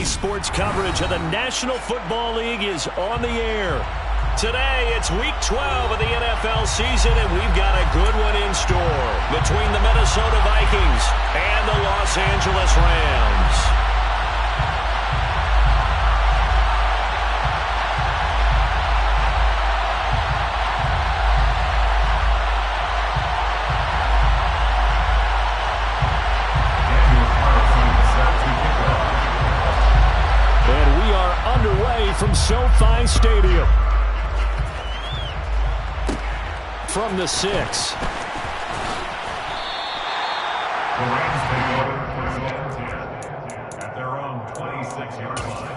Sports coverage of the National Football League is on the air. Today, it's Week 12 of the NFL season, and we've got a good one in store between the Minnesota Vikings and the Los Angeles Rams. From SoFi Stadium. From the 6. The Rams take over 1-10 at their own 26-yard line.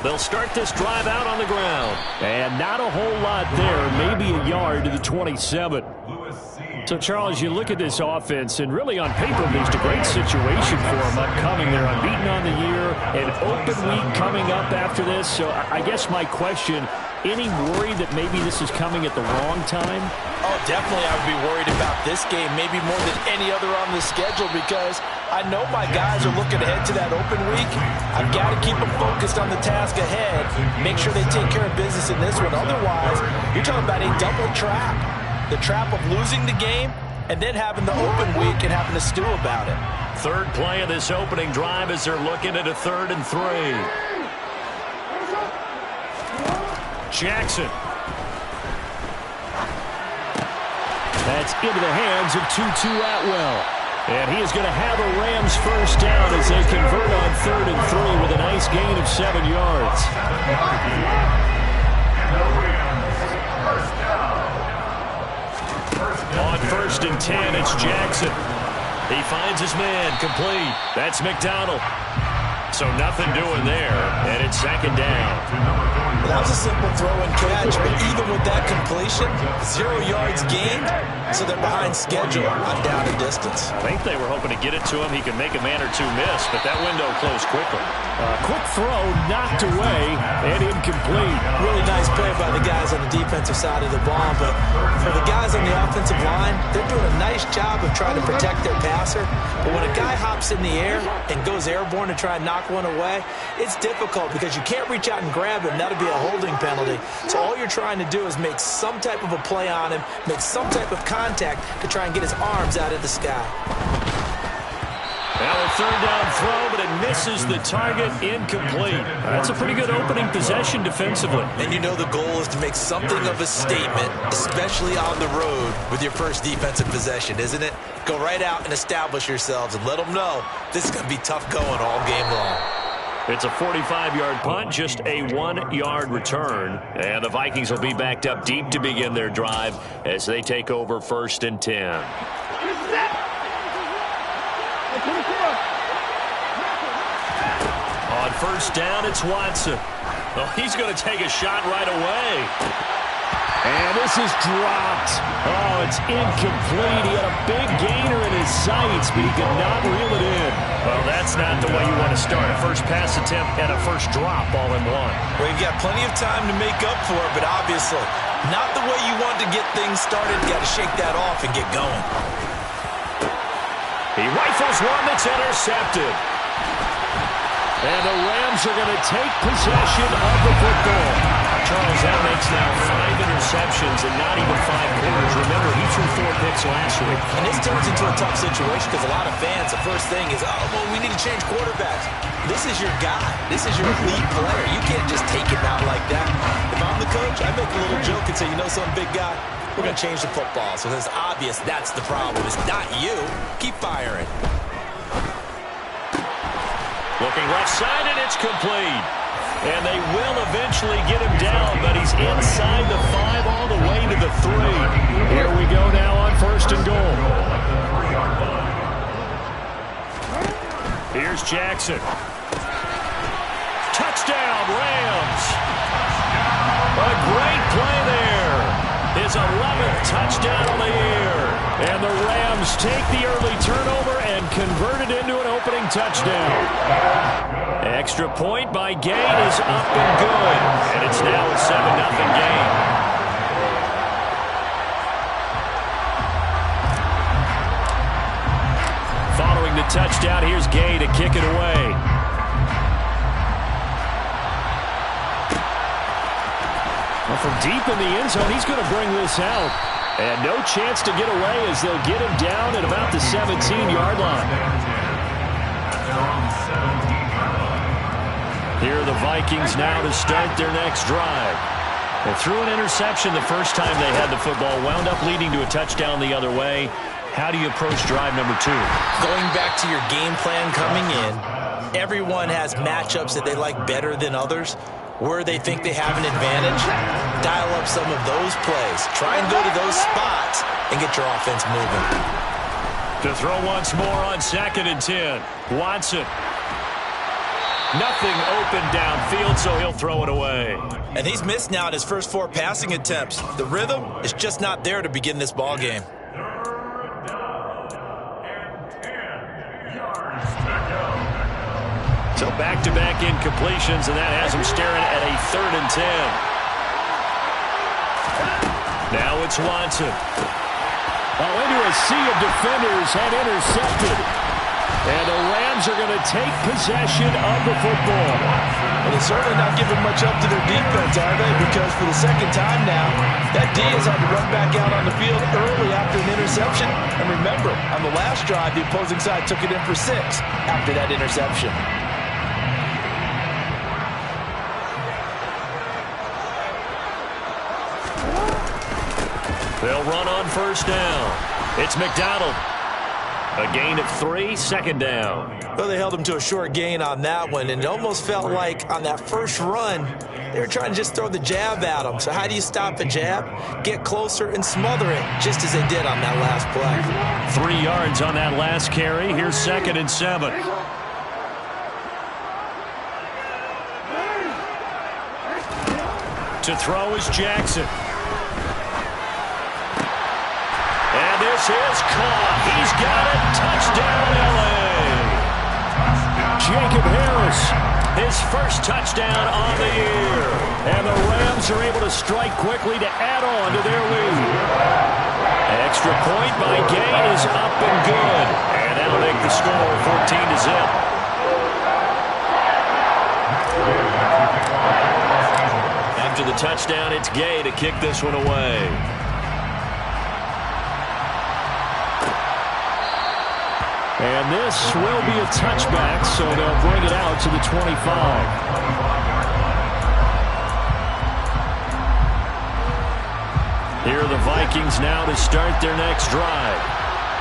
They'll start this drive out on the ground. And not a whole lot there. Maybe a yard to the 27. So, Charles, you look at this offense, and really on paper, there's a great situation for them upcoming. They're unbeaten on the year, an open week coming up after this. So I guess my question, any worry that maybe this is coming at the wrong time? Oh, definitely I would be worried about this game, maybe more than any other on the schedule, because I know my guys are looking ahead to that open week. I've got to keep them focused on the task ahead, make sure they take care of business in this one. Otherwise, you're talking about a double trap. The trap of losing the game and then having the open week and having to stew about it. Third play of this opening drive as they're looking at a 3rd and 3. Jackson. That's into the hands of Tutu Atwell. And he is going to have a Rams first down as they convert on 3rd and 3 with a nice gain of 7 yards. On 1st and 10, it's Jackson. He finds his man, complete. That's McDonald. So nothing doing there, and it's 2nd down. Well, that was a simple throw and catch, but even with that completion, 0 yards gained, so they're behind schedule on down and distance. I think they were hoping to get it to him. He could make a man or two miss, but that window closed quickly. Quick throw, knocked away, and incomplete. Really nice play by the guys on the defensive side of the ball, but for the guys on the offensive line, they're doing a nice job of trying to protect their passer. But when a guy hops in the air and goes airborne to try and knock one away, it's difficult because you can't reach out and grab him. That'll be a holding penalty. So all you're trying to do is make some type of a play on him, make some type of contact to try and get his arms out of the sky. Now a 3rd down throw, but it misses the target, incomplete. That's a pretty good opening possession defensively. And you know the goal is to make something of a statement, especially on the road with your first defensive possession, isn't it? Go right out and establish yourselves and let them know this is going to be tough going all game long. It's a 45-yard punt, just a 1-yard return. And the Vikings will be backed up deep to begin their drive as they take over 1st and 10. On 1st down, it's Watson. Well, he's going to take a shot right away. And this is dropped. Oh, it's incomplete. He had a big gainer in his sights, but he could not reel it in. Well, that's not the way you want to start. A first pass attempt and a first drop all in one. Well, you've got plenty of time to make up for it, but obviously not the way you want to get things started. You got to shake that off and get going. He rifles one that's intercepted. And the Rams are going to take possession of the football. Charles, that makes now 5 interceptions and not even 5 quarters. Remember, he threw 4 picks last week. And this turns into a tough situation because a lot of fans, the first thing is, oh, well, we need to change quarterbacks. This is your guy. This is your elite player. You can't just take him out like that. If I'm the coach, I make a little joke and say, you know something, big guy? We're going to change the football. So it's obvious that's the problem. It's not you. Keep firing. Looking left side, and it's complete. And they will eventually get him down, but he's inside the 5 all the way to the 3. Here we go now on 1st and goal. Here's Jackson. Touchdown, Rams. A great play there. His 11th touchdown on the year. And the Rams take the early turnover and convert it into an opening touchdown. Extra point by Gain is up and good. And it's now a 7-0 game. Following the touchdown, here's Gay to kick it away. Well, from deep in the end zone, he's going to bring this out. And no chance to get away as they'll get him down at about the 17-yard line. Here are the Vikings now to start their next drive. They threw an interception the first time they had the football, wound up leading to a touchdown the other way. How do you approach drive number 2? Going back to your game plan coming in, everyone has matchups that they like better than others. Where they think they have an advantage, dial up some of those plays. Try and go to those spots and get your offense moving. To throw once more on 2nd and 10. Watson. Nothing open downfield, so he'll throw it away. And he's missed now in his first 4 passing attempts. The rhythm is just not there to begin this ball game. So back-to-back incompletions, and that has him staring at a 3rd and 10. Now it's Watson. Oh, into a sea of defenders and intercepted. And the Rams are going to take possession of the football. Well, they're certainly not giving much up to their defense, are they? Because for the second time now, that D is on the run back out on the field early after an interception. And remember, on the last drive, the opposing side took it in for 6 after that interception. They'll run on 1st down. It's McDonald. A gain of 3, 2nd down. Well, they held him to a short gain on that one, and it almost felt like on that first run, they were trying to just throw the jab at him. So how do you stop a jab? Get closer and smother it, just as they did on that last play. 3 yards on that last carry. Here's 2nd and 7. To throw is Jackson. And this is caught. He's got it. Touchdown, L.A. Jacob Harris, his first touchdown on the year. And the Rams are able to strike quickly to add on to their lead. Extra point by Gain is up and good. And that'll make the score 14-0. After the touchdown, it's Gay to kick this one away. And this will be a touchback, so they'll bring it out to the 25. Here are the Vikings now to start their next drive.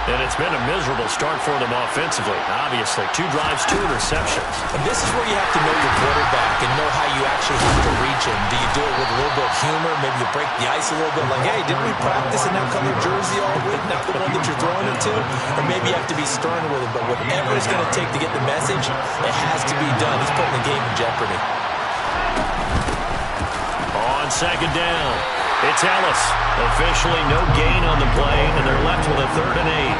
And it's been a miserable start for them offensively. Obviously, 2 drives, 2 interceptions. And this is where you have to know your quarterback and know how you actually have to reach him. Do you do it with a little bit of humor? Maybe you break the ice a little bit like, hey, didn't we practice in that color jersey all week? Not the one that you're throwing it to? Or maybe you have to be stern with him. But whatever it's going to take to get the message, it has to be done. He's putting the game in jeopardy. On 2nd down, it's Ellis. Officially no gain on the play, and they're left with a 3rd and 8.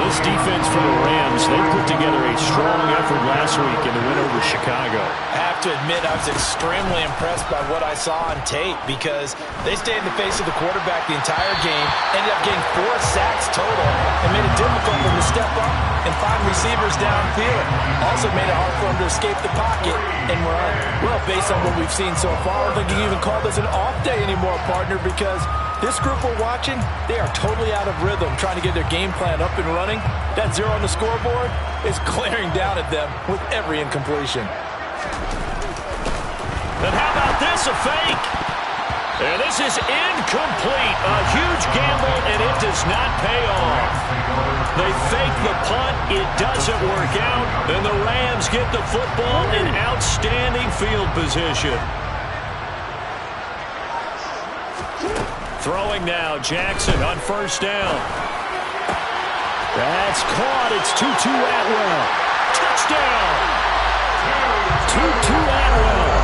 This defense for the Rams, they put together a strong effort last week in the win over Chicago. I have to admit, I was extremely impressed by what I saw on tape because they stayed in the face of the quarterback the entire game, ended up getting 4 sacks total, and made it difficult for him to step up and find receivers downfield. Also made it hard for him to escape the pocket and run. Well, based on what we've seen so far, I don't think you can even call this an off day anymore, partner, because this group we're watching, they are totally out of rhythm, trying to get their game plan up and running. That 0 on the scoreboard is glaring down at them with every incompletion. And how about this, a fake? And this is incomplete. A huge gamble, and it does not pay off. They fake the punt. It doesn't work out. And the Rams get the football in outstanding field position. Throwing now, Jackson on 1st down. That's caught. It's Tutu Atwell. Touchdown. Tutu Atwell.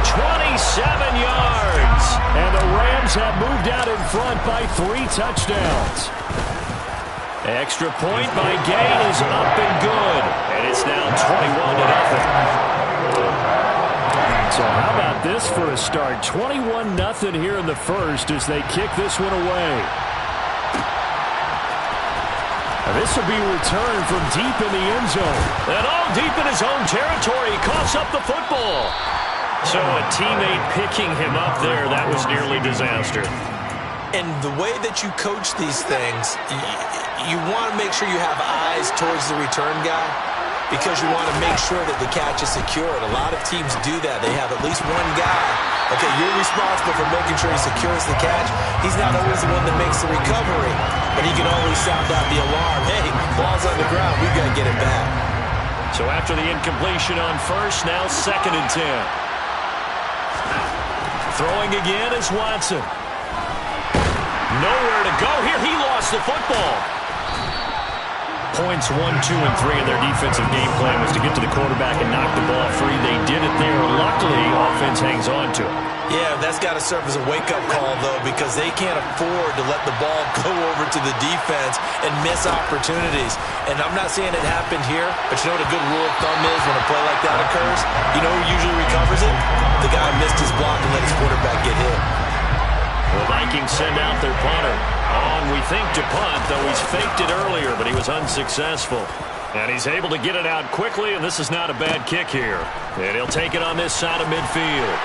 27 yards. And the Rams have moved out in front by 3 touchdowns. Extra point by Gain is up and good. And it's now 21-0. So how about this for a start? 21-0 here in the first as they kick this one away. Now this will be returned from deep in the end zone. And all deep in his own territory. He coughs up the football. So a teammate picking him up there, that was nearly disaster. And the way that you coach these things, you want to make sure you have eyes towards the return guy because you want to make sure that the catch is secured. A lot of teams do that. They have at least one guy. Okay, you're responsible for making sure he secures the catch. He's not always the one that makes the recovery, but he can always sound out the alarm. Hey, ball's on the ground. We've got to get it back. So after the incompletion on first, now 2nd and 10. Throwing again is Watson. Nowhere to go here. He lost the football. Points 1, 2, and 3 in their defensive game plan was to get to the quarterback and knock the ball free. They did it there. Luckily, offense hangs on to it. Yeah, that's got to serve as a wake-up call, though, because they can't afford to let the ball go over to the defense and miss opportunities. And I'm not saying it happened here, but you know what a good rule of thumb is when a play like that occurs? You know who usually recovers it? The guy who missed his block and let his quarterback get hit. The Vikings send out their punter. On, we think, to punt, though he's faked it earlier, but he was unsuccessful. And he's able to get it out quickly, and this is not a bad kick here. And he'll take it on this side of midfield.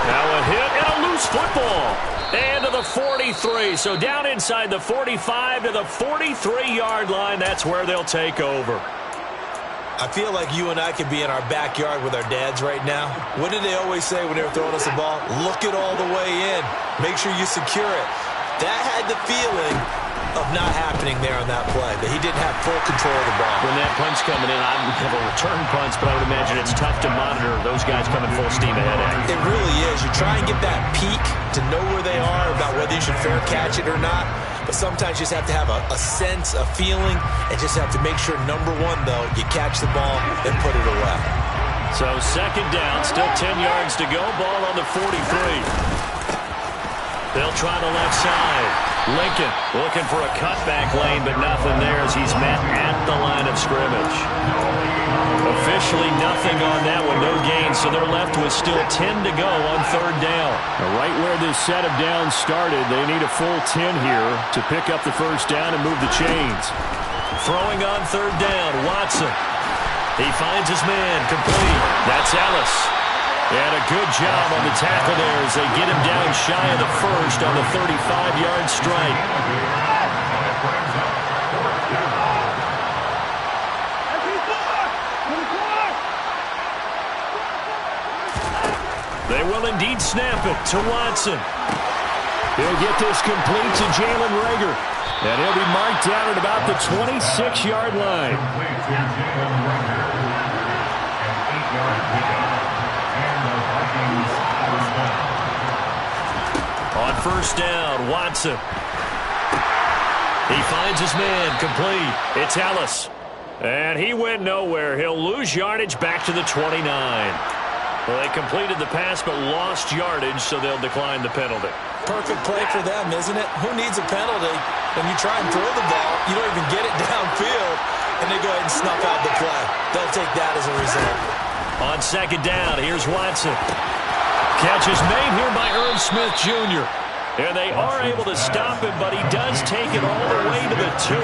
Now a hit and a loose football. And to the 43. So down inside the 45 to the 43-yard line. That's where they'll take over. I feel like you and I could be in our backyard with our dads right now. What did they always say when they were throwing us the ball? Look it all the way in. Make sure you secure it. That had the feeling of not happening there on that play, that he didn't have full control of the ball. When that punch coming in, I would have a return punch, but I would imagine it's tough to monitor those guys coming full steam ahead at you. It really is. You try and get that peek to know where they are, about whether you should fair catch it or not. But sometimes you just have to have a sense, a feeling, and just have to make sure, number one, though, you catch the ball and put it away. So 2nd down, still 10 yards to go. Ball on the 43. They'll try the left side. Lincoln looking for a cutback lane, but nothing there as he's met at the line of scrimmage. Officially nothing on that one, no gain, so they're left with still 10 to go on 3rd down. Now, right where this set of downs started, they need a full 10 here to pick up the 1st down and move the chains. Throwing on 3rd down, Watson. He finds his man, complete. That's Ellis. And a good job on the tackle there as they get him down shy of the 1st on the 35-yard strike. They will indeed snap it to Watson. He'll get this complete to Jalen Reagor. And he'll be marked down at about the 26-yard line. On 1st down, Watson. He finds his man, complete. It's Ellis. And he went nowhere. He'll lose yardage back to the 29. Well, they completed the pass but lost yardage, so they'll decline the penalty. Perfect play for them, isn't it? Who needs a penalty? When you try and throw the ball, you don't even get it downfield, and they go ahead and snuff out the play. They'll take that as a result. On 2nd down, here's Watson. Catch is made here by Irv Smith Jr. And they are able to stop him, but he does take it all the way to the 2.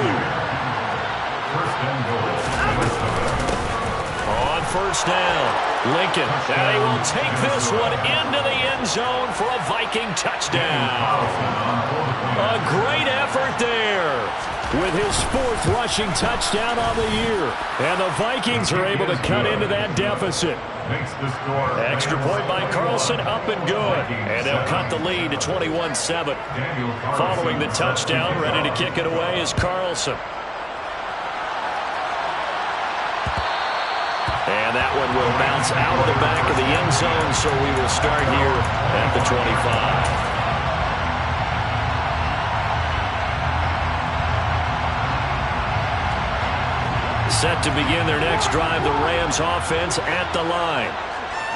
On 1st down, Lincoln. And they will take this one into the end zone for a Viking touchdown. A great effort there with his 4th rushing touchdown on the year. And the Vikings are able to cut into that deficit. Extra point by Carlson, up and good. And they'll cut the lead to 21-7. Following the touchdown, ready to kick it away is Carlson. And that one will bounce out of the back of the end zone, so we will start here at the 25. Set to begin their next drive, the Rams offense at the line.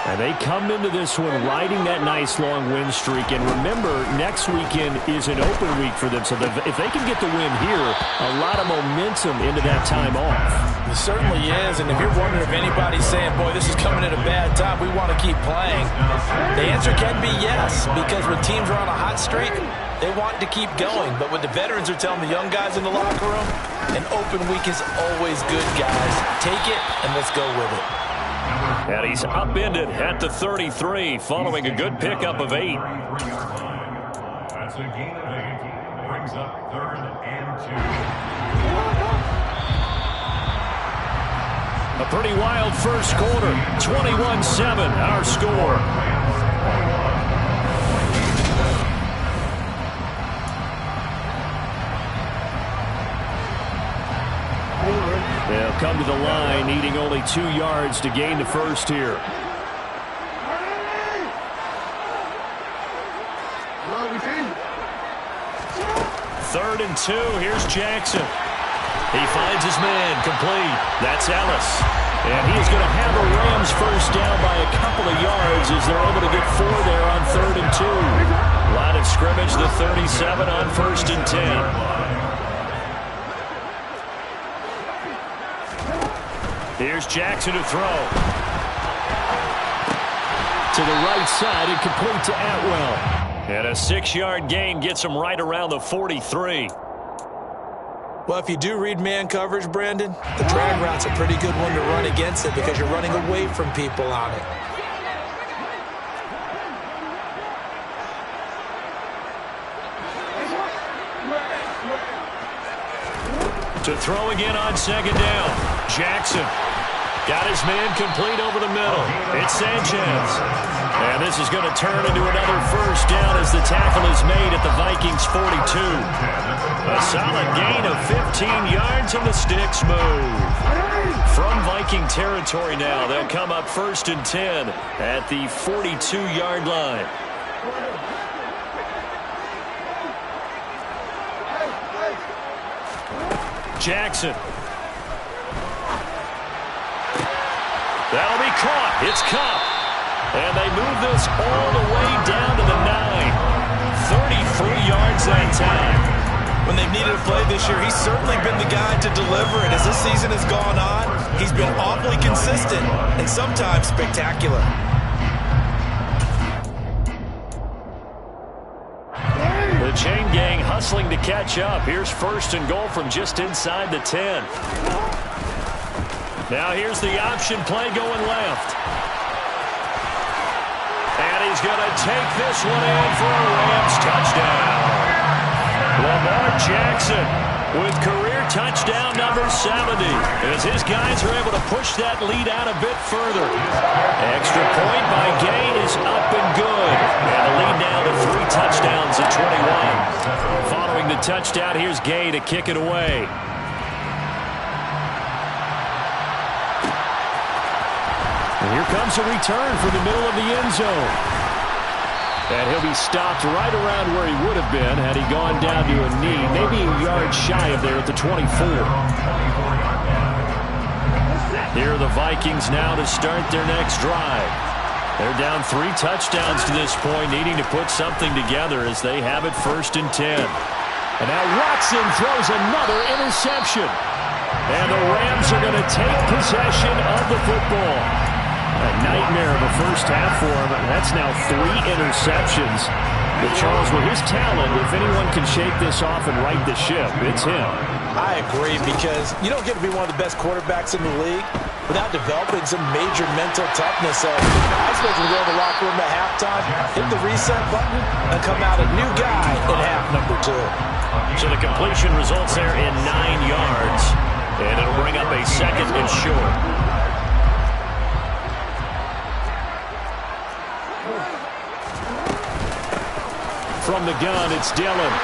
And they come into this one riding that nice long win streak. And remember, next weekend is an open week for them. So if they can get the win here, a lot of momentum into that time off. It certainly is. And if you're wondering if anybody's saying, boy, this is coming at a bad time, we want to keep playing, the answer can be yes. Because when teams are on a hot streak, they want to keep going. But what the veterans are telling the young guys in the locker room, an open week is always good, guys. Take it and let's go with it. And he's upended at the 33 following a good pickup of 8. That's a gain of 8. Brings up 3rd and 2. A pretty wild first quarter. 21-7 our score. They'll come to the line, needing only 2 yards to gain the first here. 3rd and 2. Here's Jackson. He finds his man complete. That's Ellis. And he's going to have a Rams first down by a couple of yards as they're able to get 4 there on 3rd and 2. Line of scrimmage, the 37 on 1st and 10. Here's Jackson to throw. To the right side and complete to Atwell. And a 6-yard gain gets him right around the 43. Well, if you do read man coverage, Brandon, the drag route's a pretty good one to run against it because you're running away from people on it. To throw again on 2nd down. Jackson got his man complete over the middle. It's Sanchez. And this is going to turn into another first down as the tackle is made at the Vikings 42. A solid gain of 15 yards and the sticks move. From Viking territory now, they'll come up 1st and 10 at the 42-yard line. Jackson. That'll be caught. It's Kupp. And they move this all the way down to the 9. 33 yards that time. When they've needed a play this year, he's certainly been the guy to deliver it. As this season has gone on, he's been awfully consistent and sometimes spectacular. The chain gang hustling to catch up. Here's 1st and goal from just inside the 10. Now here's the option play going left. And he's going to take this one in for a Rams touchdown. Lamar Jackson with career touchdown number 70 as his guys are able to push that lead out a bit further. Extra point by Gay is up and good. And the lead now to 3 touchdowns at 21. Following the touchdown, here's Gay to kick it away. And here comes a return from the middle of the end zone. And he'll be stopped right around where he would have been had he gone down to a knee, maybe a yard shy of there at the 24. Here are the Vikings now to start their next drive. They're down 3 touchdowns to this point, needing to put something together as they have it 1st and 10. And now Watson throws another interception. And the Rams are going to take possession of the football. A nightmare of a first half for him. That's now 3 interceptions. But Charles, with his talent, if anyone can shake this off and right the ship, it's him. I agree, because you don't get to be one of the best quarterbacks in the league without developing some major mental toughness. So I expect him to go in the locker room at halftime, hit the reset button, and come out a new guy in half number 2. So the completion results there in 9 yards. And it'll bring up a 2nd and short. From the gun, it's Dillon.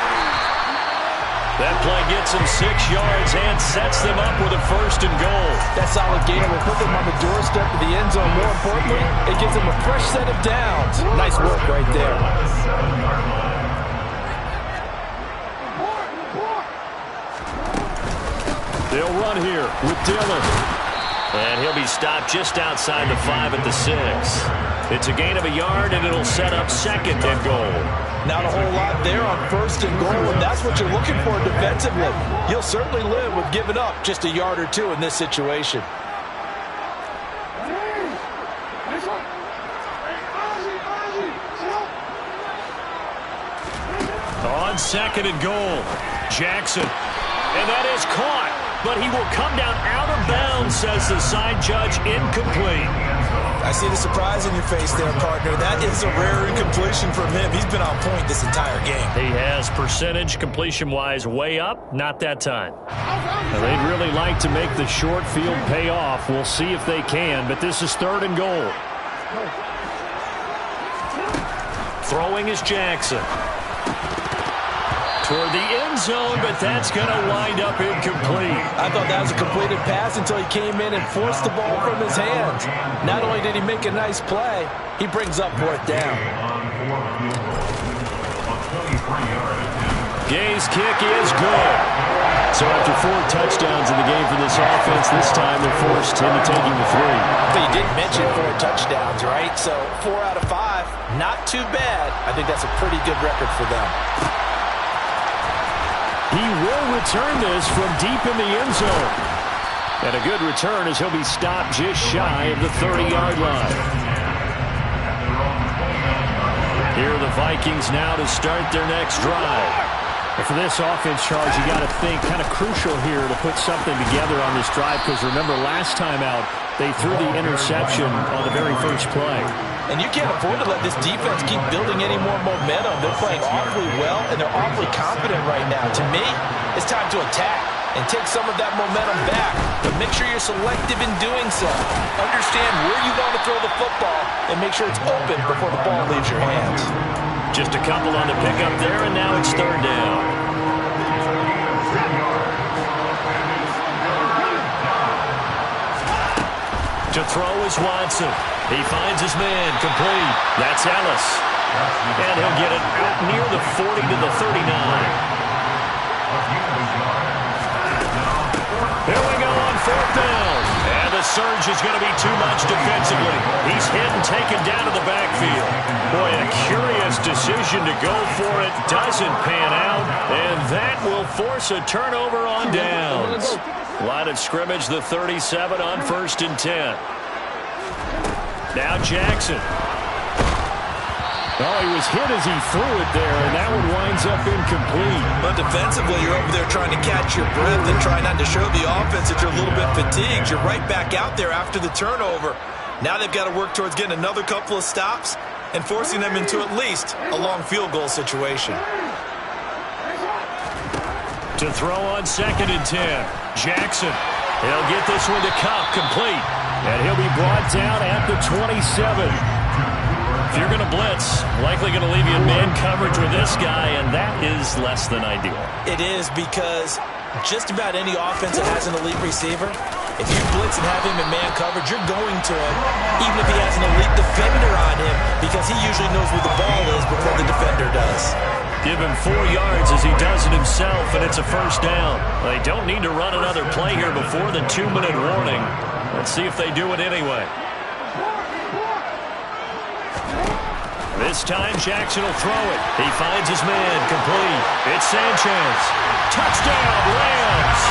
That play gets him 6 yards and sets them up with a 1st and goal. That solid gain will put them on the doorstep of the end zone. More importantly, it gives them a fresh set of downs. Nice work right there. They'll run here with Dillon. And he'll be stopped just outside the 5 at the 6. It's a gain of a yard, and it'll set up 2nd and goal. Not a whole lot there on 1st and goal, and that's what you're looking for defensively. You'll certainly live with giving up just a yard or two in this situation. On 2nd and goal, Jackson. And that is caught, but he will come down out of bounds, says the side judge, incomplete. I see the surprise in your face there, partner. That is a rare incompletion from him. He's been on point this entire game. He has percentage completion-wise way up, not that time. Now, they'd really like to make the short field pay off. We'll see if they can, but this is 3rd and goal. Throwing is Jackson. Toward the end zone, but that's going to wind up incomplete. I thought that was a completed pass until he came in and forced the ball from his hands. Not only did he make a nice play, he brings up 4th down. Gay's kick is good. So after 4 touchdowns in the game for this offense, this time they're forced into taking the 3. But you didn't mention 4 touchdowns, right? So 4 out of 5, not too bad. I think that's a pretty good record for them. He will return this from deep in the end zone. And a good return as he'll be stopped just shy of the 30-yard line. Here are the Vikings now to start their next drive. And for this offense, Charles, you got to think kind of crucial here to put something together on this drive, because remember last time out they threw the interception on the very first play. And you can't afford to let this defense keep building any more momentum. They're playing awfully well, and they're awfully confident right now. To me, it's time to attack and take some of that momentum back. But make sure you're selective in doing so. Understand where you want to throw the football and make sure it's open before the ball leaves your hands. Just a couple on the pickup there, and now it's 3rd down. To throw is Watson. He finds his man, complete. That's Ellis. And he'll get it out near the 40 to the 39. Here we go on 4th down. And the surge is going to be too much defensively. He's hit and taken down to the backfield. Boy, a curious decision to go for it. Doesn't pan out. And that will force a turnover on downs. Line of scrimmage, the 37 on 1st and 10. Now Jackson. Oh, he was hit as he threw it there, and that one winds up incomplete. But defensively, you're over there trying to catch your breath and try not to show the offense that you're a little bit fatigued. You're right back out there after the turnover. Now they've got to work towards getting another couple of stops and forcing them into at least a long field goal situation. To throw on 2nd and 10. Jackson. He'll get this one to Kupp, complete. And he'll be brought down at the 27. If you're going to blitz, likely going to leave you in man coverage with this guy, and that is less than ideal. It is, because just about any offense that has an elite receiver, if you blitz and have him in man coverage, you're going to him, even if he has an elite defender on him, because he usually knows where the ball is before the defender does. Give him 4 yards as he does it himself, and it's a 1st down. They don't need to run another play here before the 2-minute warning. Let's see if they do it anyway. This time, Jackson will throw it. He finds his man, complete. It's Sanchez. Touchdown, Rams.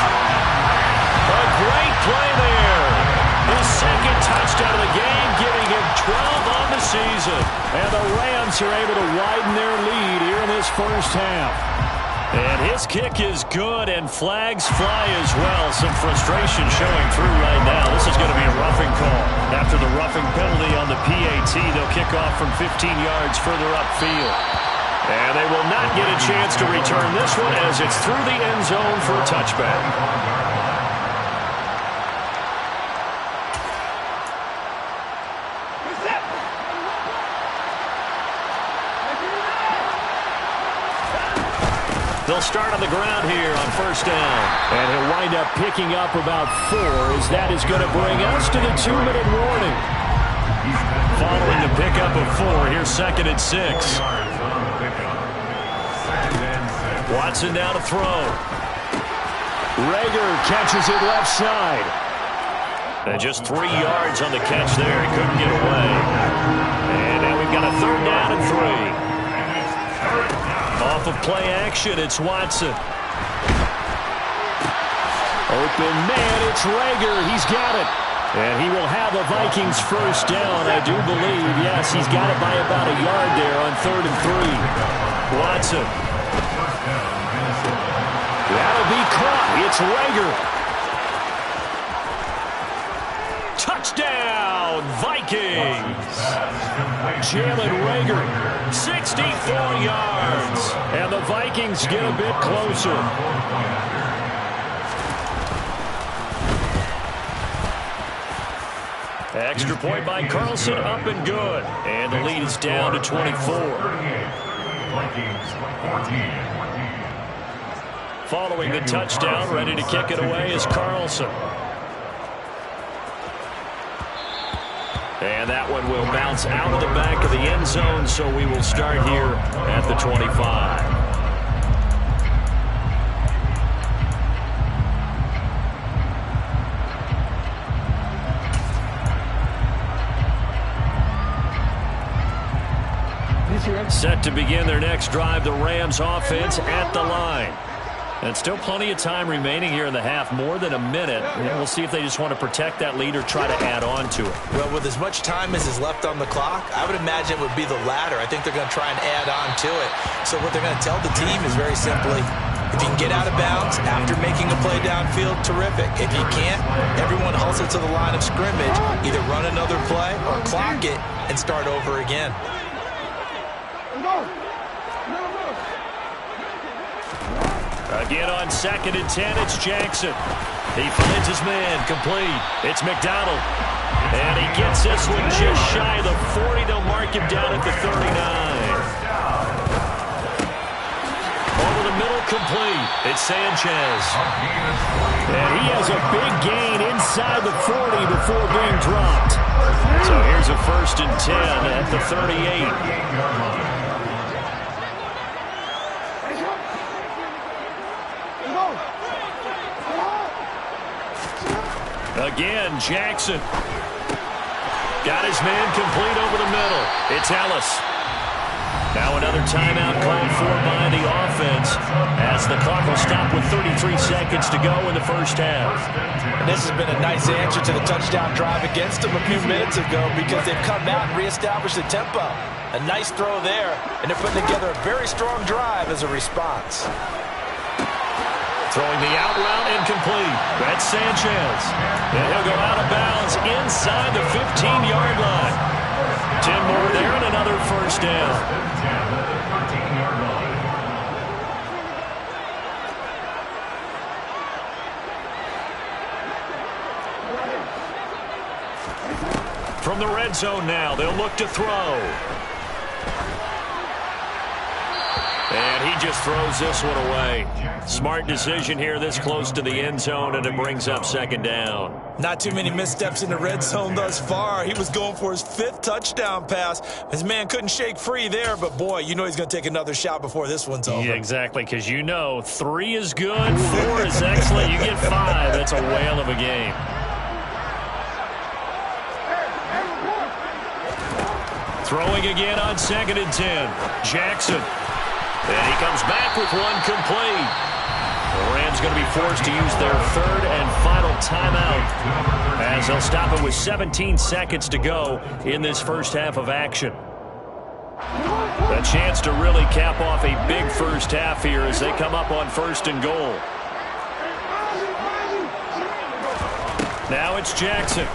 A great play there. His 2nd touchdown of the game, giving him 12 on the season. And the Rams are able to widen their lead here in this first half. And his kick is good, and flags fly as well. Some frustration showing through right now. This is going to be a roughing call. After the roughing penalty on the PAT, they'll kick off from 15 yards further upfield. And they will not get a chance to return this one as it's through the end zone for a touchback. They'll start on the ground here on 1st down. And he'll wind up picking up about 4, as that is going to bring us to the 2-minute warning. Following the pickup of 4, here's 2nd and 6. Watson down to throw. Rager catches it left side. And just 3 yards on the catch there. He couldn't get away. And now we've got a 3rd down and 3. Off of play action, it's Watson. Open man, it's Reagor. He's got it. And he will have a Vikings 1st down, I do believe. Yes, he's got it by about a yard there on 3rd and 3. Watson. That'll be caught. It's Reagor. Touchdown, Vikings. Jalen Reagor, 64 yards. And the Vikings get a bit closer. Extra point by Carlson, up and good. And the lead is down to 24. Following the touchdown, ready to kick it away is Carlson. And that one will bounce out of the back of the end zone, so we will start here at the 25. Set to begin their next drive, the Rams offense at the line. And still plenty of time remaining here in the half, more than a minute. And we'll see if they just want to protect that lead or try to add on to it. Well, with as much time as is left on the clock, I would imagine it would be the latter. I think they're going to try and add on to it. So what they're going to tell the team is very simply, if you can get out of bounds after making a play downfield, terrific. If you can't, everyone hustle to the line of scrimmage, either run another play or clock it and start over again. Again on 2nd and 10, it's Jackson. He finds his man, complete. It's McDonald. And he gets this one just shy of the 40. They'll mark him down at the 39. Over the middle, complete. It's Sanchez. And he has a big gain inside the 40 before being dropped. So here's a 1st and 10 at the 38. Again, Jackson. Got his man complete over the middle. It's Ellis. Now another timeout called for by the offense as the clock will stop with 33 seconds to go in the 1st half. And this has been a nice answer to the touchdown drive against them a few minutes ago because they've come out and reestablished the tempo. A nice throw there, and they're putting together a very strong drive as a response. Throwing the out route incomplete. That's Sanchez. And he'll go out of bounds inside the 15-yard line. 10 more there and another 1st down. From the red zone now, they'll look to throw. And he just throws this one away. Smart decision here this close to the end zone, and it brings up 2nd down. Not too many missteps in the red zone thus far. He was going for his 5th touchdown pass. His man couldn't shake free there, but boy, you know he's going to take another shot before this one's over. Yeah, exactly, because you know 3 is good, 4 is excellent. You get 5, that's a whale of a game. Throwing again on 2nd and 10. Jackson. And he comes back with one complete. The Rams going to be forced to use their 3rd and final timeout as they'll stop it with 17 seconds to go in this 1st half of action. A chance to really cap off a big 1st half here as they come up on 1st and goal. Now it's Jackson.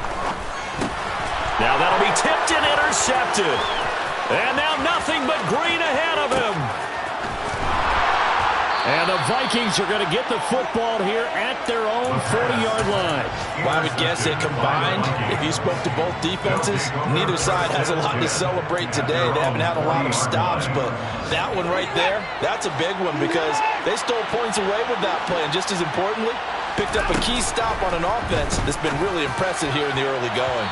Now that'll be tipped and intercepted. And now nothing but green ahead of him. And the Vikings are going to get the football here at their own 40-yard line. Well, I would guess that combined, if you spoke to both defenses, neither side has a lot to celebrate today. They haven't had a lot of stops, but that one right there, that's a big one because they stole points away with that play. And just as importantly, picked up a key stop on an offense that's been really impressive here in the early going.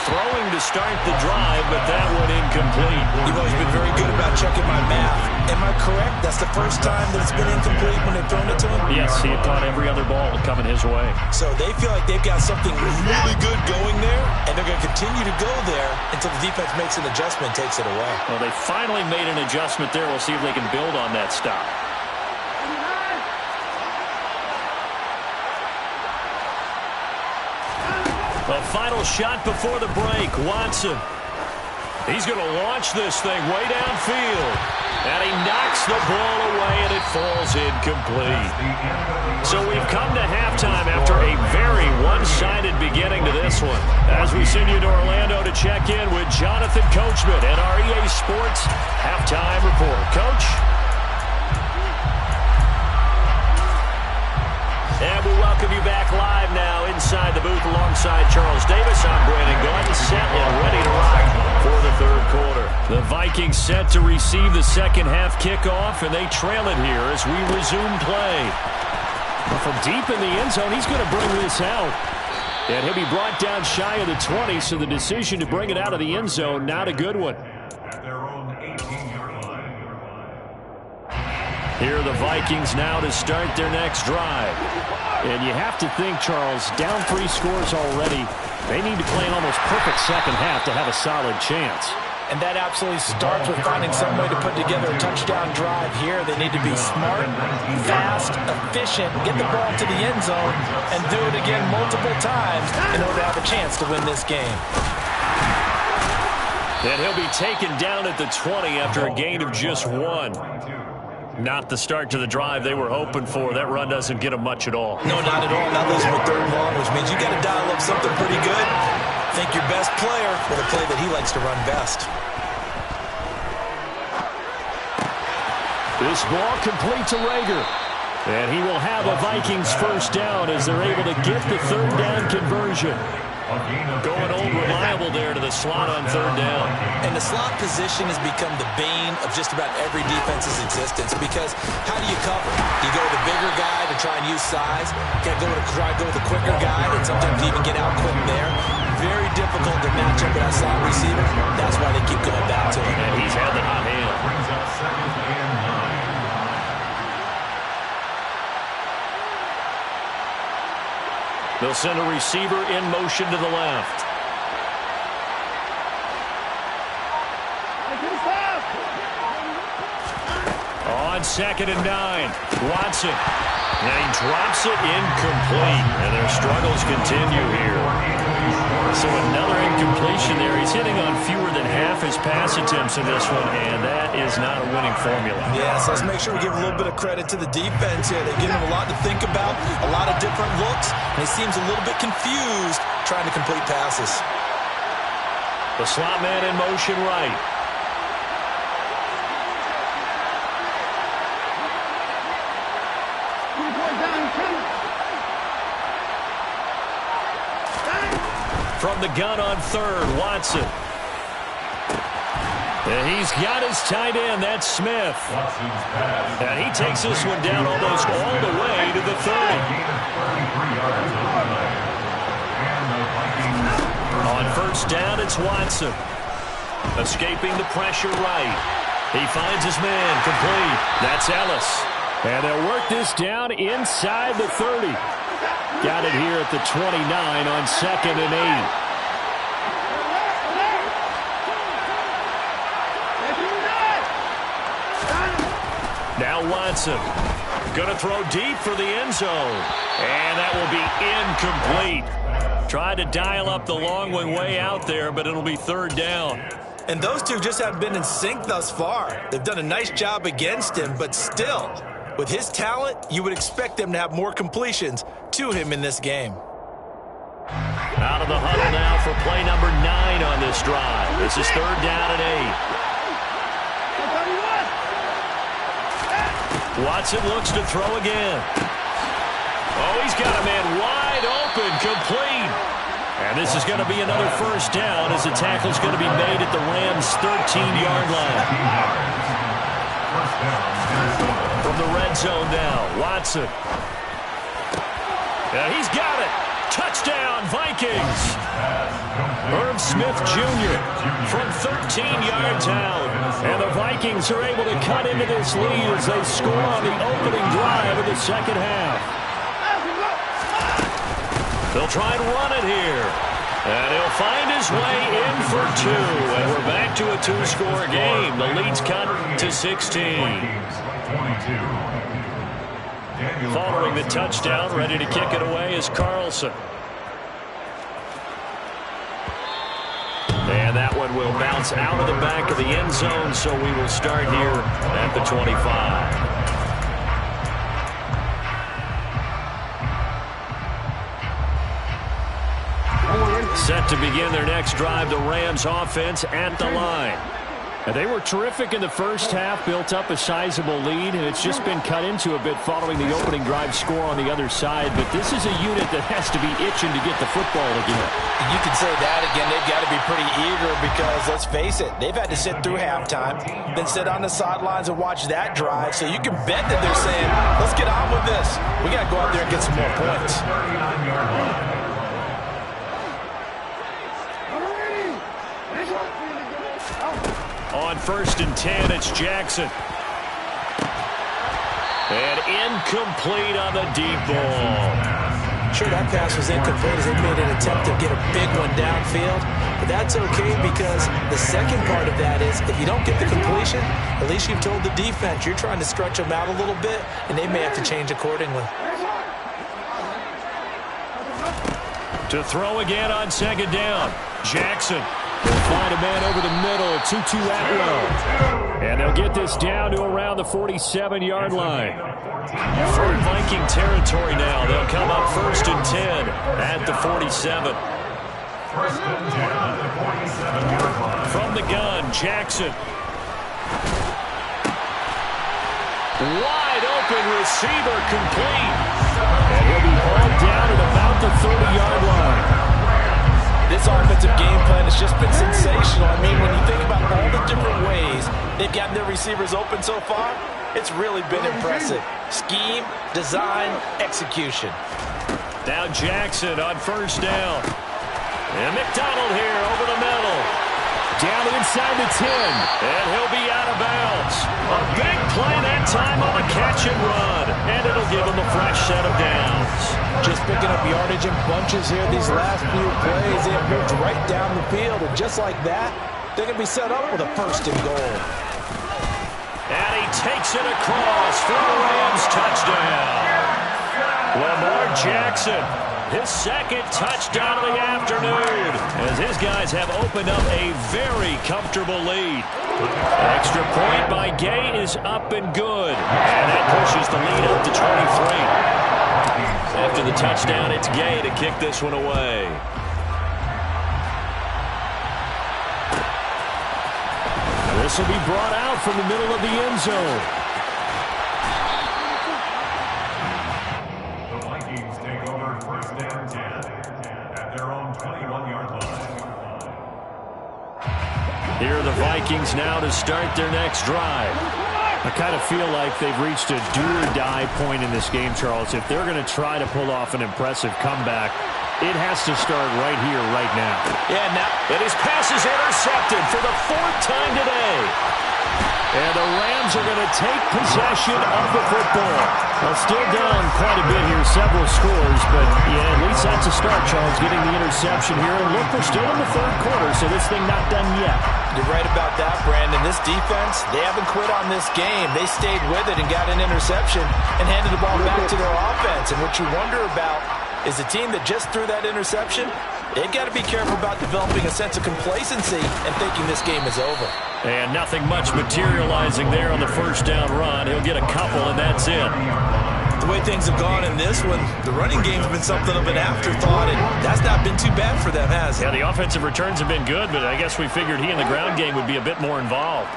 Throwing to start the drive, but that one incomplete. You've always been very good about checking my math. Am I correct? That's the first time that it's been incomplete when they've thrown it to him? Yes, he had caught every other ball coming his way. So they feel like they've got something really good going there, and they're going to continue to go there until the defense makes an adjustment and takes it away. Well, they finally made an adjustment there. We'll see if they can build on that stop. A final shot before the break. Watson. He's going to launch this thing way downfield. And he knocks the ball away, and it falls incomplete. So we've come to halftime after a very one-sided beginning to this one. As we send you to Orlando to check in with Jonathan Coachman at our EA Sports Halftime Report. Coach? And we welcome you back live now inside the booth alongside Charles Davis. I'm Brandon Gaudin, set and ready to rock for the third quarter. The Vikings set to receive the second half kickoff, and they trail it here as we resume play. From deep in the end zone, he's going to bring this out. And he'll be brought down shy of the 20, so the decision to bring it out of the end zone, not a good one. At their own 18-yard line. Here are the Vikings now to start their next drive. And you have to think, Charles, down 3 scores already. They need to play an almost perfect second half to have a solid chance. And that absolutely starts with finding some way to put together a touchdown drive here. They need to be smart, fast, efficient, get the ball to the end zone, and do it again multiple times in order to have a chance to win this game. And he'll be taken down at the 20 after a gain of just 1. Not the start to the drive they were hoping for. That run doesn't get them much at all. No, not at all. That leaves them with third and long, which means you got to dial up something pretty good. Think your best player with a play that he likes to run best. This ball complete to Rager. And he will have a Vikings first down as they're able to get the third down conversion. Going old reliable there to the slot on third down. And the slot position has become the bane of just about every defense's existence because how do you cover? You go to the bigger guy to try and use size. You got to try to go with the quicker guy and sometimes even get out quick there. Very difficult to match up with that slot receiver. That's why they keep going back to him. And he's had the hot hand. Brings up 2nd and 9. They'll send a receiver in motion to the left. On 2nd and 9, Watson. And he drops it incomplete. And their struggles continue here. So another incompletion there. He's hitting on fewer than half his pass attempts in this one, and that is not a winning formula. Yeah, so let's make sure we give a little bit of credit to the defense here. They've given him a lot to think about, a lot of different looks, and he seems a little bit confused trying to complete passes. The slot man in motion right. From the gun on third, Watson. And he's got his tight end, that's Smith. And he takes this one down almost all the way to the 30. On first down, it's Watson. Escaping the pressure right. He finds his man, complete. That's Ellis. And they'll work this down inside the 30. Got it here at the 29 on 2nd and 8. Now Watson. Going to throw deep for the end zone. And that will be incomplete. Tried to dial up the long one way out there, but it'll be third down. And those two just haven't been in sync thus far. They've done a nice job against him, but still, with his talent, you would expect them to have more completions to him in this game. Out of the huddle now for play number 9 on this drive. This is third down and 8. Watson looks to throw again. Oh, he's got a man wide open, complete. And this is going to be another first down as the tackle's going to be made at the Rams' 13-yard line. From the red zone now, Watson. Yeah, he's got it. touchdown, Vikings. Irv Smith Jr. from 13 yards out. And the Vikings are able to cut into this lead as they score on the opening drive of the second half. They'll try and run it here. And he'll find his way in for 2. And we're back to a 2-score game. The lead's cut to 16. Following the touchdown, ready to kick it away is Carlson. And that one will bounce out of the back of the end zone, so we will start here at the 25. Set to begin their next drive, the Rams offense at the line. And they were terrific in the first half, built up a sizable lead, and it's just been cut into a bit following the opening drive score on the other side. But this is a unit that has to be itching to get the football again. You can say that again. They've got to be pretty eager because, let's face it, they've had to sit through halftime, then sit on the sidelines and watch that drive. So you can bet that they're saying, let's get on with this. We got to go out there and get some more points. On 1st and 10, it's Jackson. And incomplete on the deep ball. Sure, that pass was incomplete as they made an attempt to get a big one downfield. But that's okay because the second part of that is if you don't get the completion, at least you've told the defense you're trying to stretch them out a little bit, and they may have to change accordingly. To throw again on 2nd down. Jackson will find a man over the middle. 2-2 Atwell. And they'll get this down to around the 47-yard line. From Viking territory now. They'll come up 1st and 10 at the 47. From the gun, Jackson. Wide open receiver complete. And he'll be hauled down at about the 30-yard line. This offensive game plan has just been sensational. I mean, when you think about all the different ways they've gotten their receivers open so far, it's really been impressive. Scheme, design, execution. Now Jackson on 1st down. And McDonald here over the middle. Down inside the 10. And he'll be out of bounds. A big play that time on a catch and run. And it'll give him a fresh set of downs. Just picking up yardage in bunches here these last few plays. They have moved right down the field. And just like that, they're going to be set up with a 1st and goal. And he takes it across for the Rams touchdown. Lamar Jackson, his 2nd touchdown of the afternoon, as his guys have opened up a very comfortable lead. Extra point by Gay is up and good. And that pushes the lead up to 23. After the touchdown, it's Gay to kick this one away. This will be brought out from the middle of the end zone. The Vikings take over 1st and 10 at their own 21-yard line. Here are the Vikings now to start their next drive. I kind of feel like they've reached a do-or-die point in this game, Charles. If they're going to try to pull off an impressive comeback, it has to start right here, right now. Yeah, now. And his pass is intercepted for the 4th time today. And the Rams are going to take possession of the football. Well, still down quite a bit here, several scores, but yeah, at least that's a start, Charles, getting the interception here. And look, we're still in the 3rd quarter, so this thing not done yet. You're right about that, Brandon. This defense, they haven't quit on this game. They stayed with it and got an interception and handed the ball back to their offense. And what you wonder about is a team that just threw that interception, they've got to be careful about developing a sense of complacency and thinking this game is over. And nothing much materializing there on the 1st down run. He'll get a couple, and that's it. The way things have gone in this one, the running game's been something of an afterthought, and that's not been too bad for them, has it? Yeah, the offensive returns have been good, but I guess we figured he in the ground game would be a bit more involved.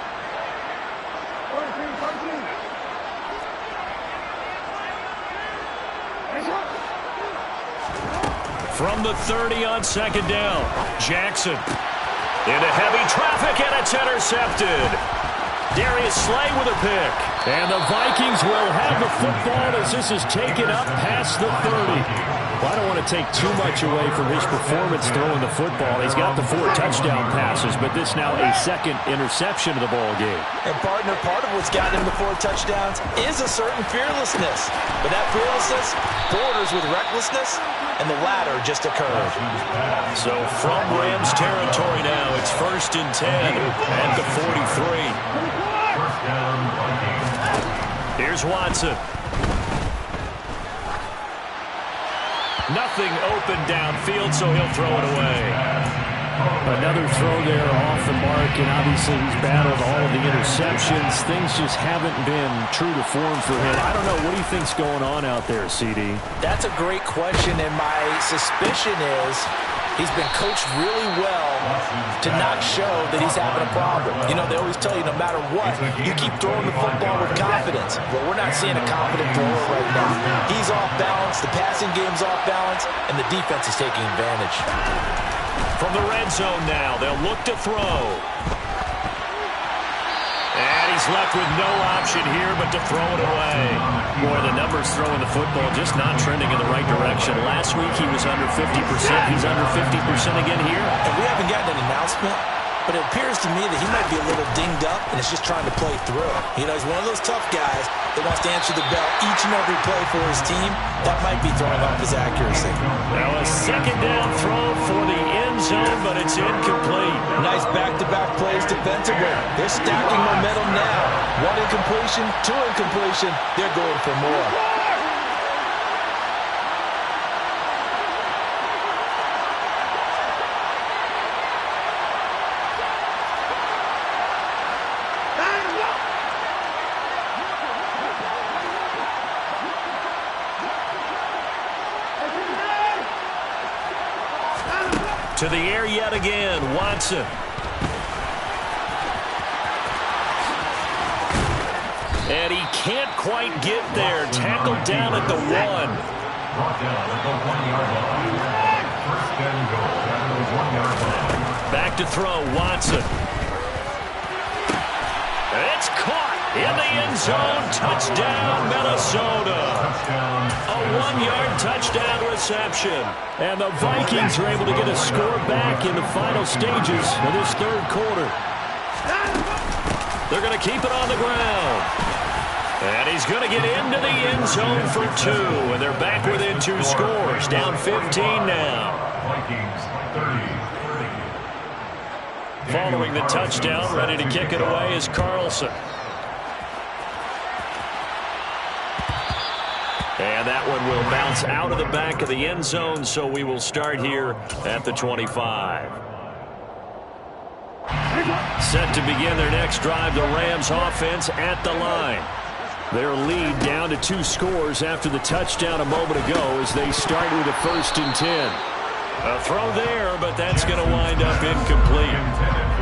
From the 30 on 2nd down, Jackson into heavy traffic, and it's intercepted. Darius Slay with a pick. And the Vikings will have the football as this is taken up past the 30. Well, I don't want to take too much away from his performance throwing the football. He's got the 4 touchdown passes, but this now a second interception of the ball game. And partner, part of what's gotten him the 4 touchdowns is a certain fearlessness. But that fearlessness borders with recklessness, and the latter just occurred. So from Rams territory now, it's 1st and 10 at the 43. Here's Watson. Nothing open downfield, so he'll throw it away. Another throw there off the mark, and obviously he's battled all of the interceptions. Things just haven't been true to form for him. I don't know. What do you think's going on out there, CD? That's a great question, and my suspicion is he's been coached really well to not show that he's having a problem. You know, they always tell you no matter what, you keep throwing the football with confidence. Well, we're not seeing a confident thrower right now. He's off balance, the passing game's off balance, and the defense is taking advantage. From the red zone now, they'll look to throw. And he's left with no option here but to throw it away. Boy, the numbers throwing the football just not trending in the right direction. Last week he was under 50%. He's under 50% again here. And we haven't gotten an announcement, but it appears to me that he might be a little dinged up and is just trying to play through. You know, he's one of those tough guys that wants to answer the bell each and every play for his team. That might be throwing off his accuracy. Now a second down throw for the end zone, but it's incomplete. Nice back-to-back plays defensively. They're stacking momentum now. 1 incompletion, 2 incompletion. They're going for more. To the air yet again, Watson. And he can't quite get there. Tackled down at the 1. Brought down at the 1-yard line. 1st and goal at the 1-yard line. Back to throw, Watson. It's caught in the end zone. Touchdown, Minnesota. A 1-yard touchdown reception. And the Vikings are able to get a score back in the final stages of this 3rd quarter. They're going to keep it on the ground. And he's going to get into the end zone for 2. And they're back within 2 scores. Down 15 now. Vikings 30. Following the touchdown, ready to kick it away is Carlson. And that one will bounce out of the back of the end zone, so we will start here at the 25. Set to begin their next drive, the Rams offense at the line. Their lead down to 2 scores after the touchdown a moment ago as they start with a 1st and 10. A throw there, but that's going to wind up incomplete.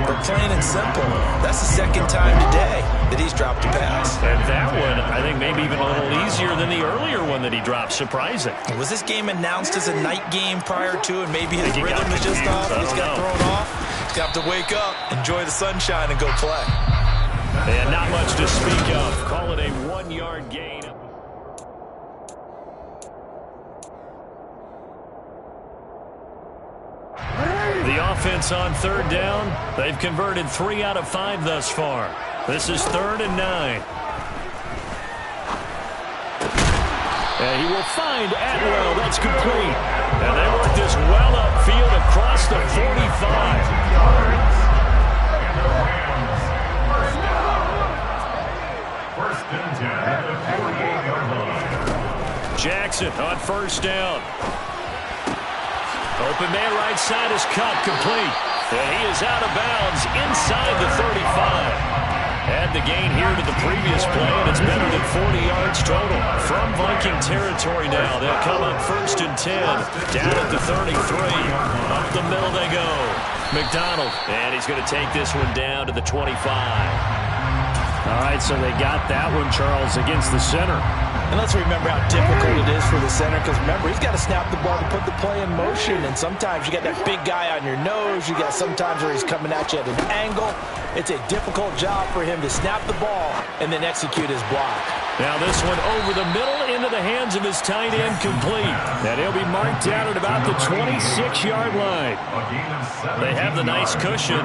But plain and simple, that's the 2nd time today that he's dropped a pass. And that one, I think, maybe even a little easier than the earlier one that he dropped. Surprising. Was this game announced as a night game prior to, and maybe his rhythm is just off? He's got thrown off. He's got to wake up, enjoy the sunshine, and go play. And not much to speak of. Call it a 1-yard gain. The offense on 3rd down. They've converted 3 out of 5 thus far. This is 3rd and 9. And he will find Atwell. That's complete. And they work this well upfield across the 45. First and 10 at the 48-yard line. Jackson on 1st down. Open man right side is cut, complete. And he is out of bounds inside the 35. Add the gain here to the previous play, and it's better than 40 yards total. From Viking territory now, they'll come up 1st and 10. Down at the 33. Up the middle they go. McDonald, and he's going to take this one down to the 25. All right, so they got that one, Charles, against the center. And let's remember how difficult it is for the center, because remember, he's got to snap the ball to put the play in motion, and sometimes you got that big guy on your nose. You got sometimes where he's coming at you at an angle. It's a difficult job for him to snap the ball and then execute his block. Now this one over the middle into the hands of his tight end, complete. And he'll be marked down at about the 26-yard line. They have the nice cushion.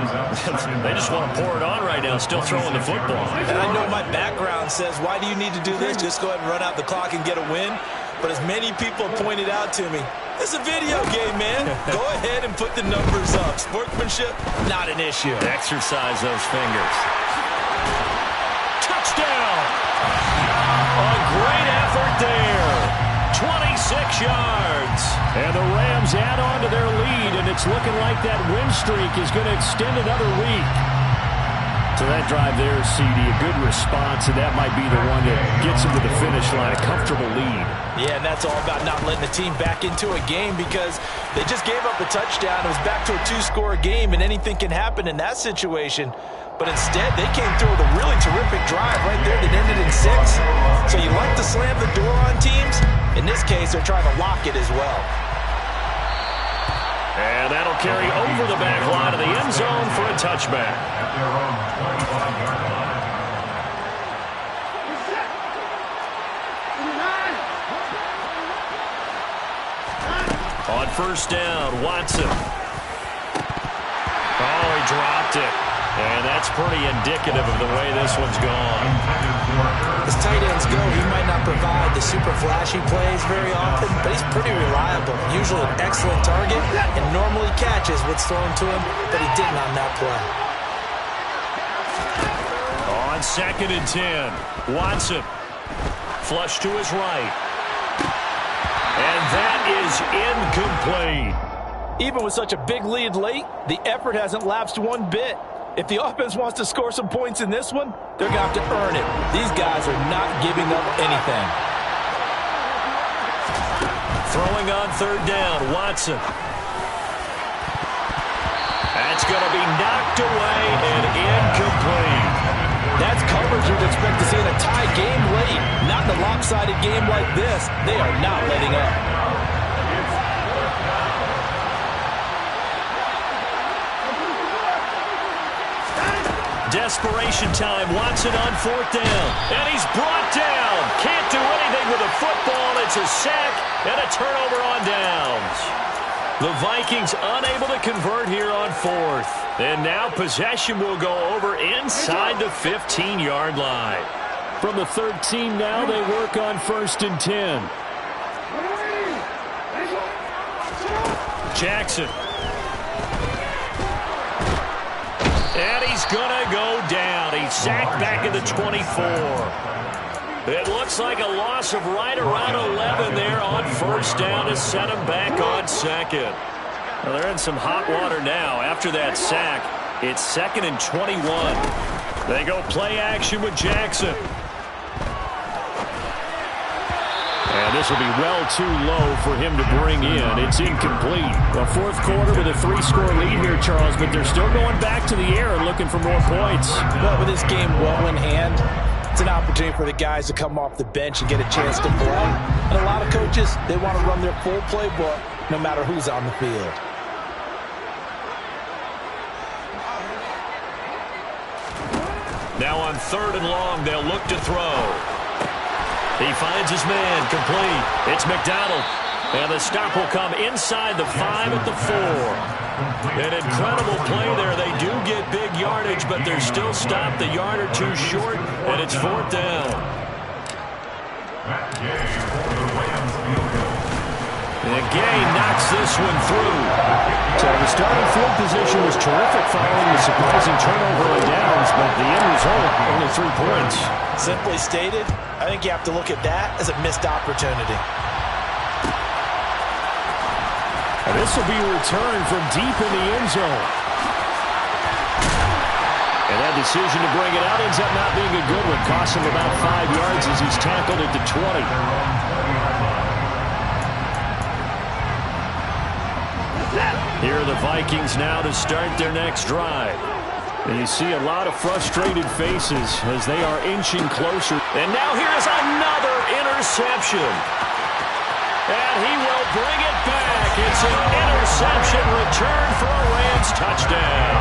They just want to pour it on right now, still throwing the football. And I know my background says, why do you need to do this? Just go ahead and run out the clock and get a win. But as many people pointed out to me, it's a video game, man. Go ahead and put the numbers up. Sportsmanship, not an issue. Exercise those fingers. Touchdown! A great effort there. 26 yards. And the Rams add on to their lead, and it's looking like that win streak is going to extend another week. So that drive there, CD, a good response, and that might be the one that gets them to the finish line, a comfortable lead. Yeah, and that's all about not letting the team back into a game because they just gave up a touchdown. It was back to a two-score game, and anything can happen in that situation. But instead, they came through with a really terrific drive right there that ended in 6. So you like to slam the door on teams? In this case, they're trying to lock it as well. And that'll carry over the back line of the end zone for a touchback. At their own 25-yard line. On first down, Watson. Oh, he dropped it. And that's pretty indicative of the way this one's gone. As tight ends go, he might not provide the super flashy plays very often, but he's pretty reliable. Usually an excellent target and normally catches what's thrown to him, but he didn't on that play. On 2nd and 10, Watson. Flush to his right. And that is incomplete. Even with such a big lead late, the effort hasn't lapsed one bit. If the offense wants to score some points in this one, they're going to have to earn it. These guys are not giving up anything. Throwing on 3rd down, Watson. That's going to be knocked away and incomplete. That's coverage you'd expect to see in a tie game late. Not in a lopsided game like this. They are not letting up. Desperation time. Watson on 4th down. And he's brought down. Can't do anything with a football. It's a sack and a turnover on downs. The Vikings unable to convert here on 4th. And now possession will go over inside the 15-yard line. From the 13 now, they work on 1st and 10. Jackson. And he's going to go down. He's sacked back at the 24. It looks like a loss of right around 11 there on 1st down to set him back on 2nd. Well, they're in some hot water now. After that sack, it's 2nd and 21. They go play action with Jackson. And this will be well too low for him to bring in. It's incomplete. The 4th quarter with a 3-score lead here, Charles, but they're still going back to the air and looking for more points. Well, with this game well in hand, it's an opportunity for the guys to come off the bench and get a chance to play. And a lot of coaches, they want to run their full playbook no matter who's on the field. Now on 3rd and long, they'll look to throw. He finds his man, complete. It's McDonald. And the stop will come inside the 5 at the 4. An incredible play there. They do get big yardage, but they're still stopped a yard or two short, and it's 4th down. And Gay knocks this one through. So the starting field position was terrific following the surprising turnover on downs, but the end result, only 3 points. Simply stated, I think you have to look at that as a missed opportunity. And this will be a return from deep in the end zone. And that decision to bring it out ends up not being a good one. Costs him about 5 yards as he's tackled at the 20. Here are the Vikings now to start their next drive. And you see a lot of frustrated faces as they are inching closer. And now here's another interception. And he will bring it back. It's an interception return for a Rams touchdown.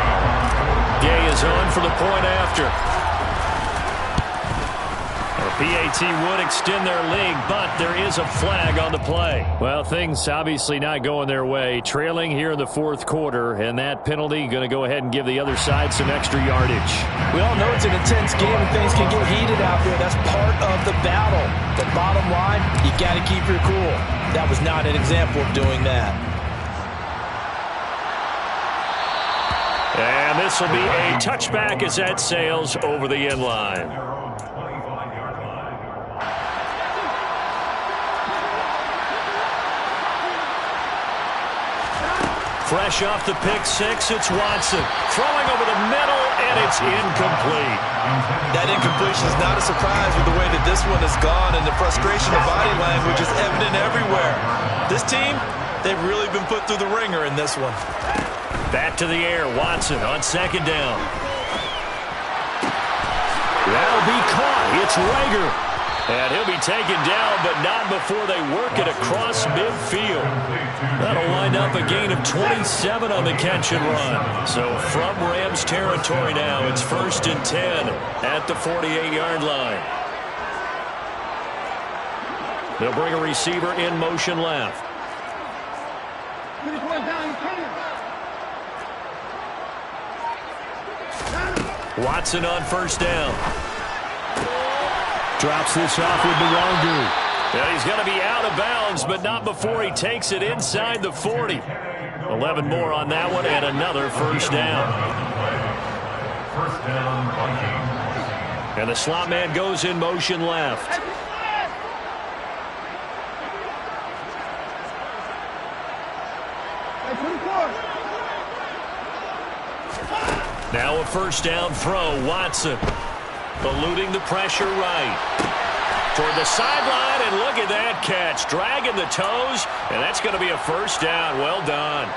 Gay is on for the point after. A PAT would extend their lead, but there is a flag on the play. Well, things obviously not going their way. Trailing here in the fourth quarter, and that penalty going to go ahead and give the other side some extra yardage. We all know it's an intense game and things can get heated out there. That's part of the battle. The bottom line, you got to keep your cool. That was not an example of doing that. And this will be a touchback as that sails over the end line. Fresh off the pick six, it's Watson. Throwing over the middle, and it's incomplete. That incompletion is not a surprise with the way that this one has gone, and the frustration of body language is evident everywhere. This team, they've really been put through the ringer in this one. Back to the air, Watson on second down. That'll be caught. It's Rager. And he'll be taken down, but not before they work it across midfield. That'll wind up a gain of 27 on the catch and run. So from Rams territory now, it's 1st and 10 at the 48-yard line. They'll bring a receiver in motion left. Watson on first down. Drops this off with the Nwangwu. Yeah, he's going to be out of bounds, but not before he takes it inside the 40. 11 more on that one, and another first down. And the slot man goes in motion left. Now a first down throw, Watson. Eluding the pressure right. Toward the sideline, and look at that catch. Dragging the toes, and that's going to be a first down. Well done.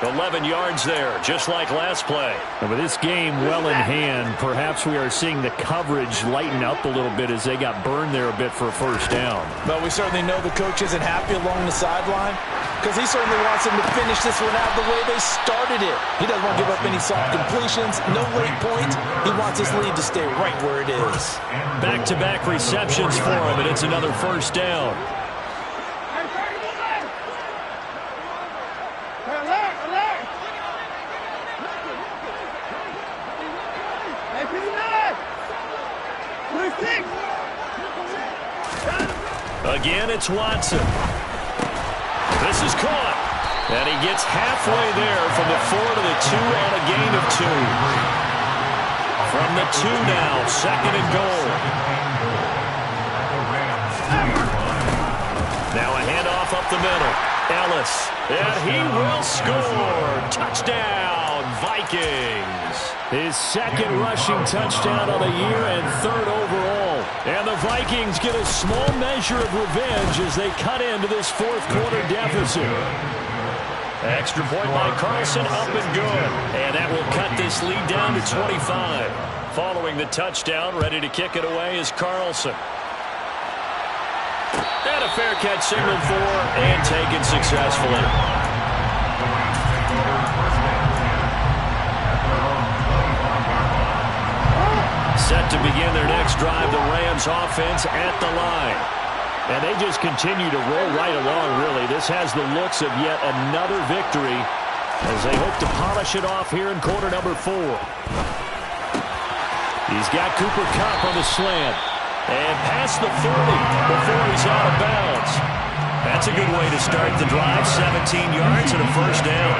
11 yards there, just like last play. And with this game well in hand, perhaps we are seeing the coverage lighten up a little bit as they got burned there a bit for a first down. But we certainly know the coach isn't happy along the sideline because he certainly wants them to finish this one out the way they started it. He doesn't want to give up any soft completions, no late points. He wants his lead to stay right where it is. Back-to-back receptions for him, and it's another first down. Again, it's Watson. This is caught. And he gets halfway there from the 4 to the 2 on a gain of 2. From the 2 now, 2nd and goal. Now a handoff up the middle. Ellis. And he will score. Touchdown, Vikings. His 2nd rushing touchdown of the year and 3rd overall. And the Vikings get a small measure of revenge as they cut into this 4th quarter deficit. Extra point by Carlson, up and good. And that will cut this lead down to 25. Following the touchdown, ready to kick it away is Carlson. And a fair catch signaled for and taken successfully. Set to begin their next drive, the Rams offense at the line. And they just continue to roll right along, really. This has the looks of yet another victory as they hope to polish it off here in quarter number 4. He's got Cooper Kupp on the slant. And past the 40 before he's out of bounds. That's a good way to start the drive. 17 yards and a first down.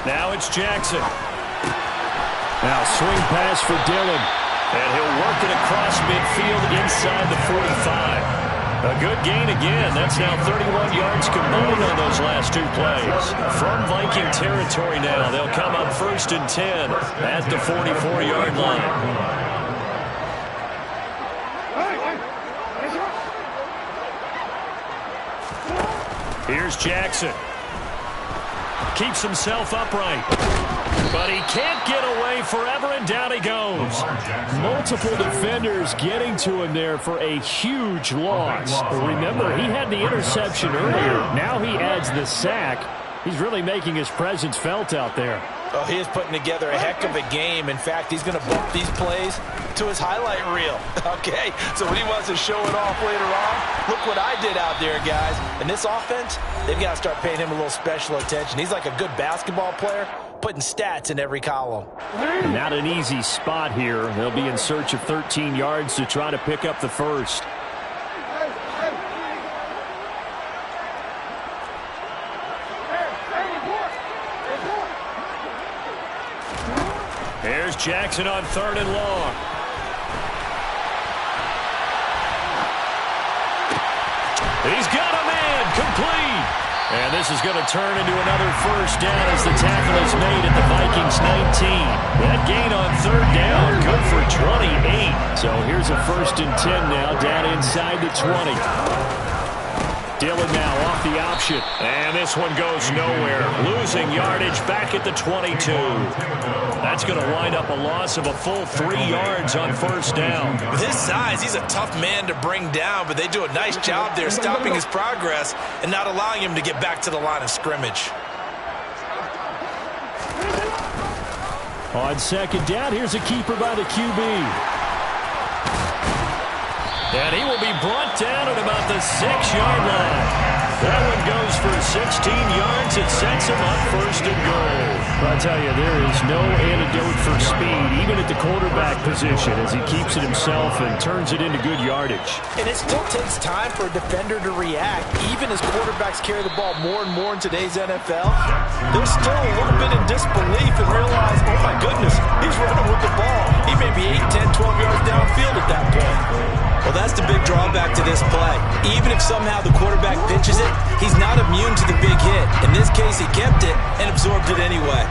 Now it's Jackson. Now swing pass for Dillon. And he'll work it across midfield inside the 45. A good gain again. That's now 31 yards combined on those last 2 plays. From Viking territory now, they'll come up 1st and 10 at the 44-yard line. Here's Jackson. keeps himself upright. But he can't get away forever, and down he goes. Multiple defenders getting to him there for a huge loss. Remember, he had the interception earlier. Now he adds the sack. He's really making his presence felt out there. Oh, he is putting together a heck of a game. In fact, he's going to bump these plays to his highlight reel. Okay, so when he wants to show it off later on, look what I did out there, guys. In this offense, they've got to start paying him a little special attention. He's like a good basketball player, putting stats in every column. Not an easy spot here. They'll be in search of 13 yards to try to pick up the first. Here's Jackson on 3rd and long. He's got a man, complete. And this is going to turn into another first down as the tackle is made at the Vikings 19. That gain on 3rd down, good for 28. So here's a 1st and 10 now, down inside the 20. Dillon now off the option. And this one goes nowhere. Losing yardage back at the 22. That's going to wind up a loss of a full 3 yards on 1st down. With his size, he's a tough man to bring down, but they do a nice job there stopping his progress and not allowing him to get back to the line of scrimmage. On 2nd down, here's a keeper by the QB. And he will be brought down at about the 6-yard line. That one goes for 16 yards. It sets him up 1st and goal. I'll tell you, there is no antidote for speed, even at the quarterback position, as he keeps it himself and turns it into good yardage. And it still takes time for a defender to react. Even as quarterbacks carry the ball more and more in today's NFL, they're still a little bit in disbelief and realize, oh my goodness, he's running with the ball. He may be 8, 10, 12 yards downfield at that point. Well, that's the big drawback to this play. Even if somehow the quarterback pitches it, he's not immune to the big hit. In this case, he kept it and absorbed it anyway.